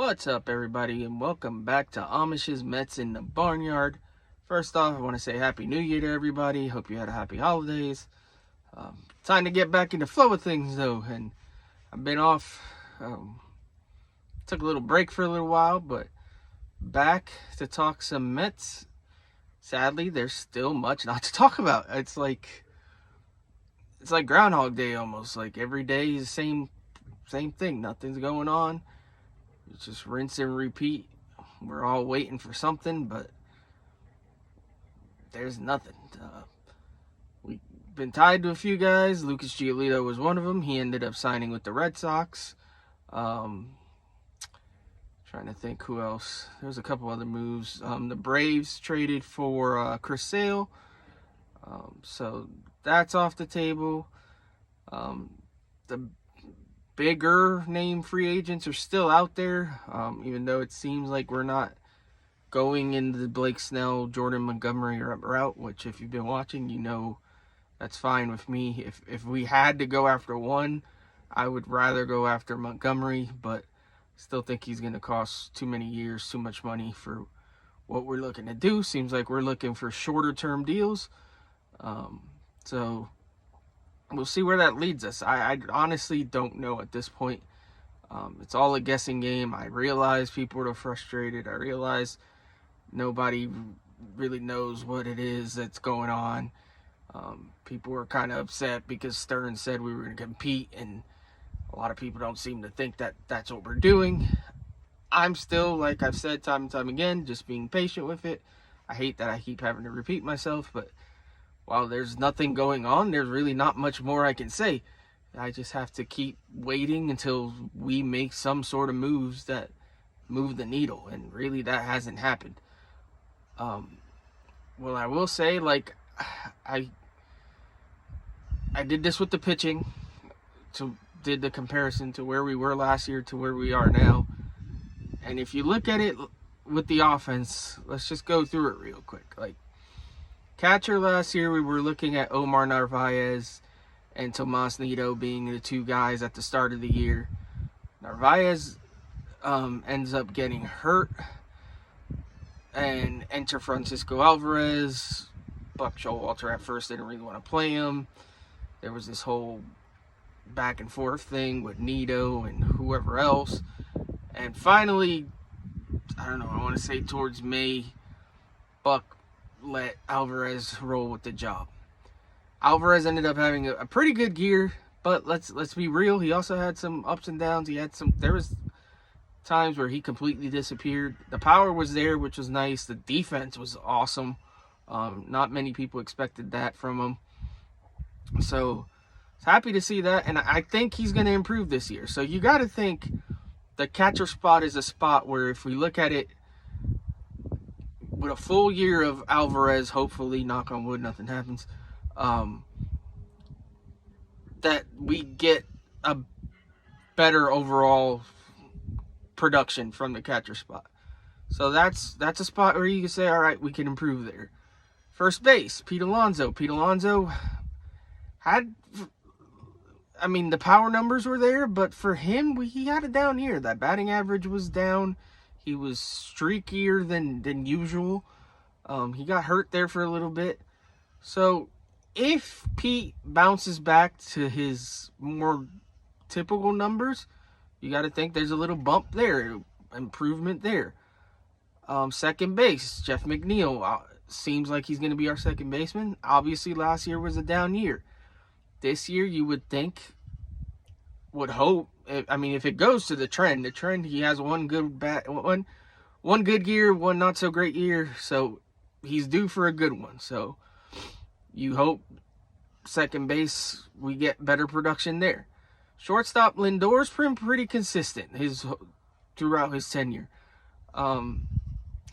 What's up, everybody, and welcome back to Amish's Mets in the Barnyard. First off, I want to say Happy New Year to everybody. Hope you had a happy holidays. Time to get back into flow of things, though, and I've been off. Took a little break for a little while, but back to talk some Mets. Sadly, there's still much not to talk about. It's like Groundhog Day almost. Like every day is the same thing. Nothing's going on. It's just rinse and repeat. We're all waiting for something, but there's nothing. We've been tied to a few guys. Lucas Giolito was one of them. He ended up signing with the Red Sox. Trying to think who else. There's a couple other moves. The Braves traded for Chris Sale. So that's off the table. The bigger name free agents are still out there, even though it seems like we're not going into the Blake Snell, Jordan Montgomery route, which if you've been watching, you know that's fine with me. If we had to go after one, I would rather go after Montgomery, but still think he's going to cost too many years, too much money for what we're looking to do. Seems like we're looking for shorter term deals. So we'll see where that leads us. I honestly don't know at this point. It's all a guessing game. I realize people are frustrated. I realize nobody really knows what it is that's going on. People were kind of upset because Stearns said we were going to compete, and a lot of people don't seem to think that that's what we're doing. I'm still, like I've said time and time again, just being patient with it. I hate that I keep having to repeat myself, but while there's nothing going on, there's really not much more I can say. I just have to keep waiting until we make some sort of moves that move the needle, and really that hasn't happened. Well, I will say, like, I did this with the pitching, did the comparison to where we were last year to where we are now. And if you look at it with the offense, let's just go through it real quick. Like, catcher last year, we were looking at Omar Narvaez and Tomas Nido being the two guys at the start of the year. Narvaez ends up getting hurt, and enter Francisco Alvarez. Buck Showalter at first didn't really want to play him. There was this whole back and forth thing with Nido and whoever else. And finally, I don't know, I want to say towards May, Buck let Alvarez roll with the job. Alvarez ended up having a pretty good year, but let's be real, he also had some ups and downs. There was times where he completely disappeared. The power was there, which was nice. The defense was awesome. Not many people expected that from him. So happy to see that, and I think he's going to improve this year. So you got to think the catcher spot is a spot where, if we look at it with a full year of Alvarez, hopefully, knock on wood, nothing happens, that we get a better overall production from the catcher spot. So that's a spot where you can say, all right, we can improve there. First base, Pete Alonso. Pete Alonso had, I mean, the power numbers were there, but for him, he had a down year. That batting average was down. He was streakier than usual. He got hurt there for a little bit. So if Pete bounces back to his more typical numbers, you got to think there's a little bump there, improvement there. Second base, Jeff McNeil. Seems like he's going to be our second baseman. Obviously, last year was a down year. This year, you would think, would hope. I mean, if it goes to the trend, he has one good year, one not so great year. So he's due for a good one. So you hope second base we get better production there. Shortstop Lindor's been pretty consistent throughout his tenure.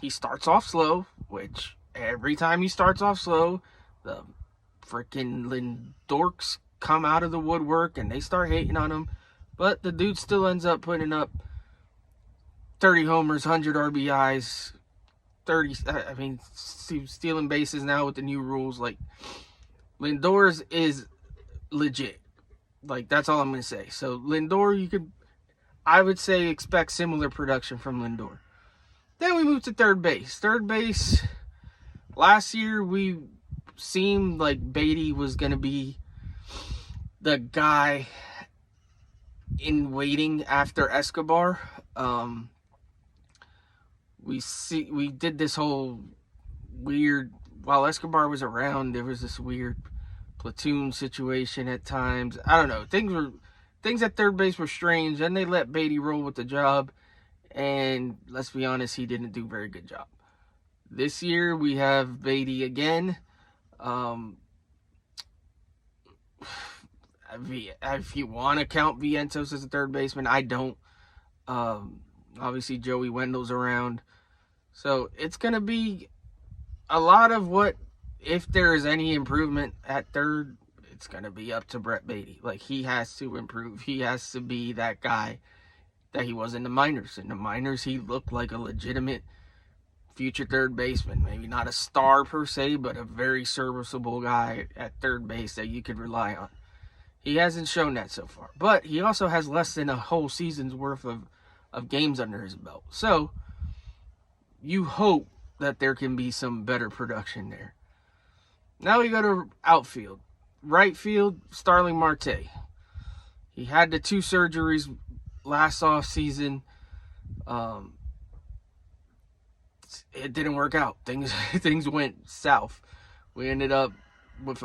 He starts off slow, which every time he starts off slow, the freaking Lindorks come out of the woodwork and they start hating on him. But the dude still ends up putting up 30 homers, 100 RBIs, stealing bases now with the new rules. Like, Lindor's is legit. Like, that's all I'm going to say. So, Lindor, I would say expect similar production from Lindor. Then we move to third base. Third base, last year we seemed like Beatty was going to be the guy in waiting after Escobar. We did this whole weird, while Escobar was around, there was this weird platoon situation at times. I don't know. Things at third base were strange, and they let Beatty roll with the job. And let's be honest, he didn't do a very good job. This year we have Beatty again. If you want to count Vientos as a third baseman, I don't. Obviously, Joey Wendell's around. So it's going to be a lot of what, if there is any improvement at third, it's going to be up to Brett Beatty. Like, he has to improve. He has to be that guy that he was in the minors. In the minors, he looked like a legitimate future third baseman. Maybe not a star per se, but a very serviceable guy at third base that you could rely on. He hasn't shown that so far. But he also has less than a whole season's worth of games under his belt. So, you hope that there can be some better production there. Now we go to outfield. Right field, Starling Marte. He had the 2 surgeries last off season. It didn't work out. Things went south. We ended up with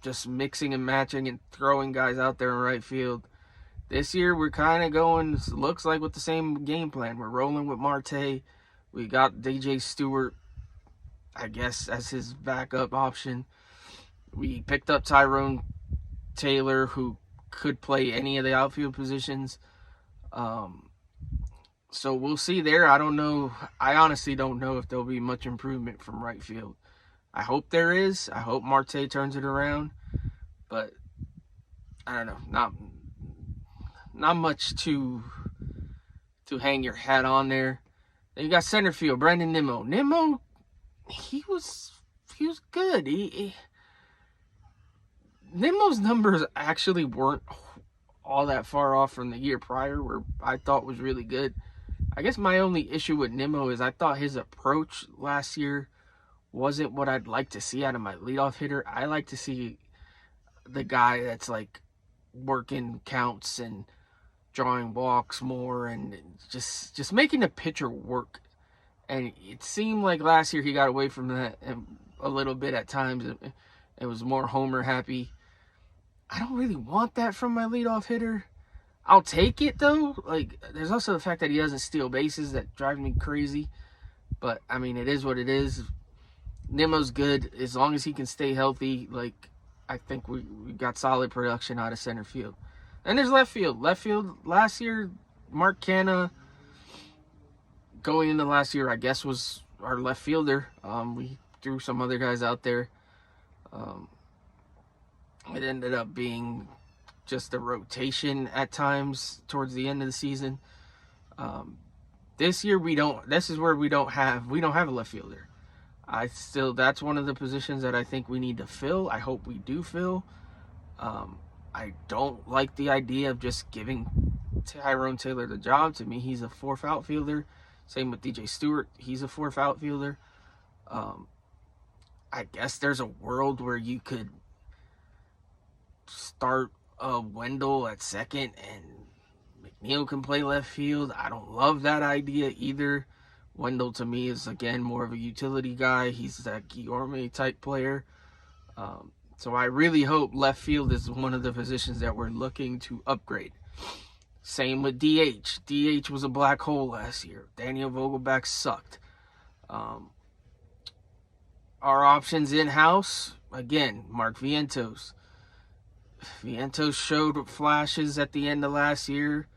just mixing and matching and throwing guys out there in right field. This year we're kind of going, looks like, with the same game plan. We're rolling with Marte. We got DJ Stewart, I guess, as his backup option. We picked up Tyrone Taylor, who could play any of the outfield positions. So we'll see there. I don't know. I honestly don't know if there'll be much improvement from right field. I hope there is. I hope Marte turns it around. But I don't know. Not much to hang your hat on there. Then you got center field, Brandon Nimmo. Nimmo, he was good. Nimmo's numbers actually weren't all that far off from the year prior, where I thought was really good. I guess my only issue with Nimmo is I thought his approach last year wasn't what I'd like to see out of my leadoff hitter. I like to see the guy that's like working counts and drawing walks more and just making the pitcher work. And it seemed like last year he got away from that a little bit at times. It was more homer happy. I don't really want that from my leadoff hitter. I'll take it though. Like, there's also the fact that he doesn't steal bases that drives me crazy. But I mean, it is what it is. Nimmo's good as long as he can stay healthy. Like, I think we got solid production out of center field. And there's left field. Left field last year, Mark Canha, going into last year, I guess, was our left fielder. We threw some other guys out there. It ended up being just a rotation at times towards the end of the season. This year this is where we don't have a left fielder. That's one of the positions that I think we need to fill. I hope we do fill. I don't like the idea of just giving Tyrone Taylor the job. To me, he's a fourth outfielder. Same with DJ Stewart. He's a fourth outfielder. I guess there's a world where you could start Wendell at second and McNeil can play left field. I don't love that idea either. Wendell, to me, is, again, more of a utility guy. He's that Guillorme type player. So I really hope left field is one of the positions that we're looking to upgrade. Same with DH. DH was a black hole last year. Daniel Vogelbach sucked. Our options in-house, again, Mark Vientos. Vientos showed flashes at the end of last year,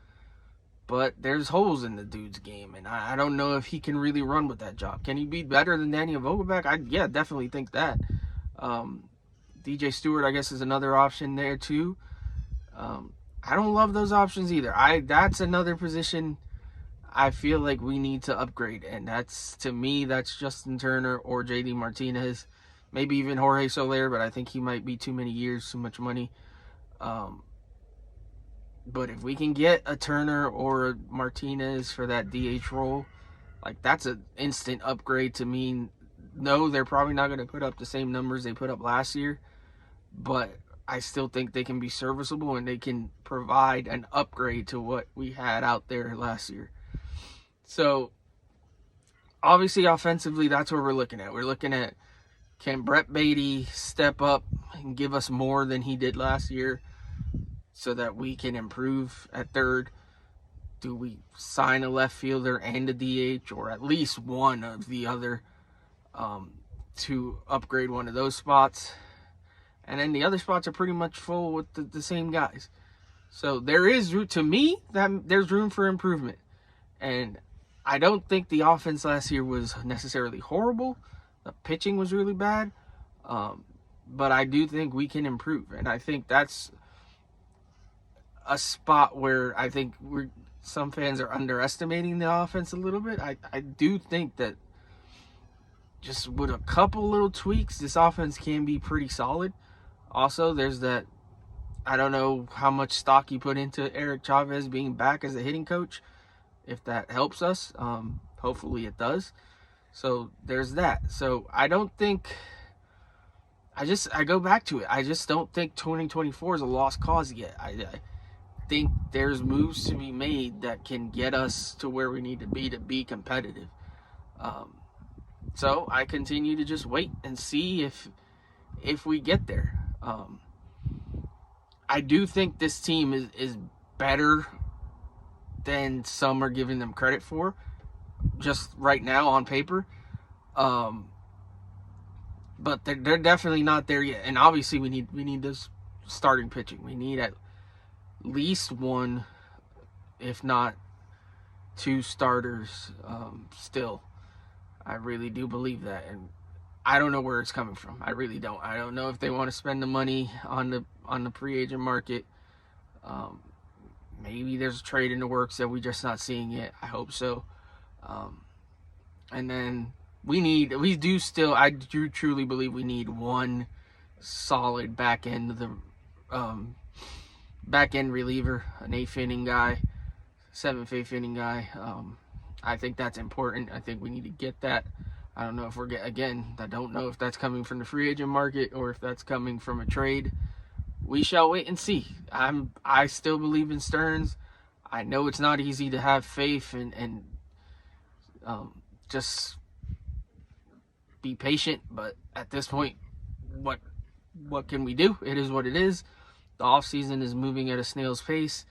but there's holes in the dude's game, and I don't know if he can really run with that job. Can he be better than Daniel Vogelbach? I definitely think that. DJ Stewart, I guess, is another option there too. I don't love those options either. That's another position I feel like we need to upgrade, and to me, that's Justin Turner or JD Martinez, maybe even Jorge Soler, but I think he might be too many years, too much money. But if we can get a Turner or a Martinez for that DH role, like, that's an instant upgrade to me. No, they're probably not going to put up the same numbers they put up last year, but I still think they can be serviceable and they can provide an upgrade to what we had out there last year. So, obviously, offensively, that's what we're looking at. We're looking at, can Brett Beatty step up and give us more than he did last year so that we can improve at third? Do we sign a left fielder and a DH, or at least one of the other, to upgrade one of those spots? And then the other spots are pretty much full with the same guys. So there is, to me, that there's room for improvement. And I don't think the offense last year was necessarily horrible. The pitching was really bad. But I do think we can improve. And I think that's a spot where I think some fans are underestimating the offense a little bit. I do think that just with a couple little tweaks, this offense can be pretty solid. Also, there's that, I don't know how much stock you put into Eric Chavez being back as a hitting coach, if that helps us. Hopefully it does. So there's that. So I don't think, I go back to it. I just don't think 2024 is a lost cause yet. I think there's moves to be made that can get us to where we need to be competitive. So I continue to just wait and see if we get there. I do think this team is better than some are giving them credit for, just right now on paper. But they're definitely not there yet. And obviously we need this starting pitching. We need at least one, if not two starters still. I really do believe that. And I don't know where it's coming from. I really don't. I don't know if they want to spend the money on the free agent market. Maybe there's a trade in the works that we're just not seeing yet. I hope so. And then I do truly believe we need one solid back end reliever, an 8th inning guy, 7th, 8th inning guy. I think that's important. I think we need to get that. I don't know if I don't know if that's coming from the free agent market or if that's coming from a trade. We shall wait and see. I still believe in Stearns. I know it's not easy to have faith and just be patient, but at this point, what can we do? It is what it is. The offseason is moving at a snail's pace.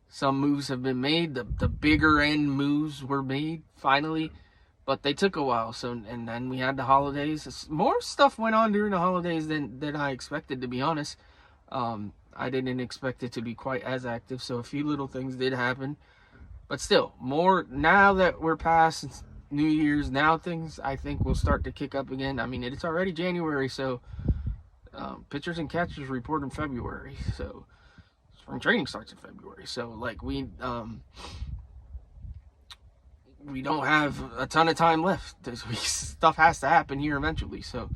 Some moves have been made. The bigger end moves were made finally, but they took a while. And then we had the holidays. More stuff went on during the holidays than I expected, to be honest. I didn't expect it to be quite as active, so a few little things did happen. But still, more now that we're past New Year's, now things I think will start to kick up again. I mean, it's already January, so pitchers and catchers report in February. So spring training starts in February. So like we don't have a ton of time left. Stuff has to happen here eventually. So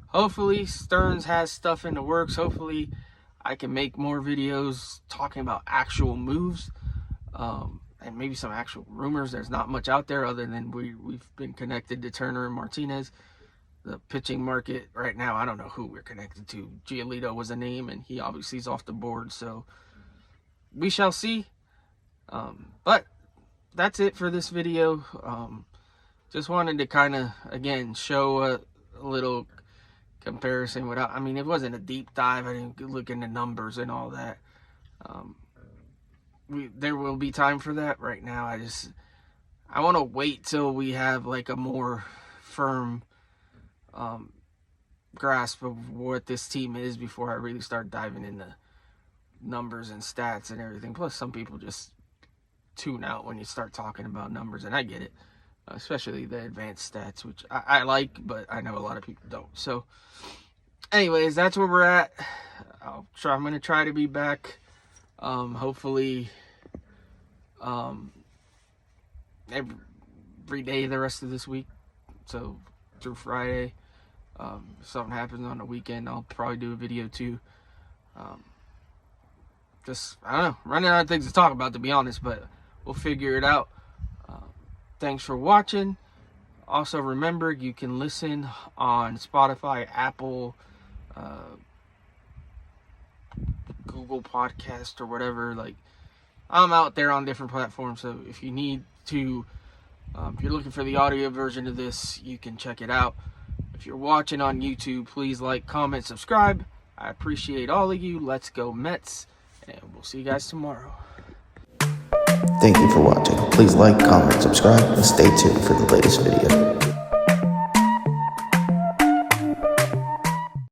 hopefully Stearns has stuff in the works. Hopefully I can make more videos talking about actual moves. And maybe some actual rumors. There's not much out there other than we've been connected to Turner and Martinez. The pitching market right now, I don't know who we're connected to. Giolito was a name, and he obviously is off the board, so we shall see. But that's it for this video. Just wanted to kind of, again, show a little comparison. I mean, it wasn't a deep dive. I didn't look into numbers and all that. There will be time for that. Right now, I want to wait till we have like a more firm grasp of what this team is before I really start diving into numbers and stats and everything. Plus, some people just tune out when you start talking about numbers, and I get it, especially the advanced stats, which I like, but I know a lot of people don't. So, anyways, that's where we're at. I'm going to try to be back. Hopefully, every day the rest of this week, so through Friday. If something happens on the weekend, I'll probably do a video too. just, I don't know, running out of things to talk about, to be honest, but we'll figure it out. Thanks for watching. Also, remember, you can listen on Spotify, Apple, Google Podcast, or whatever. Like, I'm out there on different platforms, so if you need to, if you're looking for the audio version of this, you can check it out. If you're watching on YouTube, please like, comment, subscribe. I appreciate all of you. Let's go Mets, and we'll see you guys tomorrow. Thank you for watching. Please like, comment, subscribe, and stay tuned for the latest video.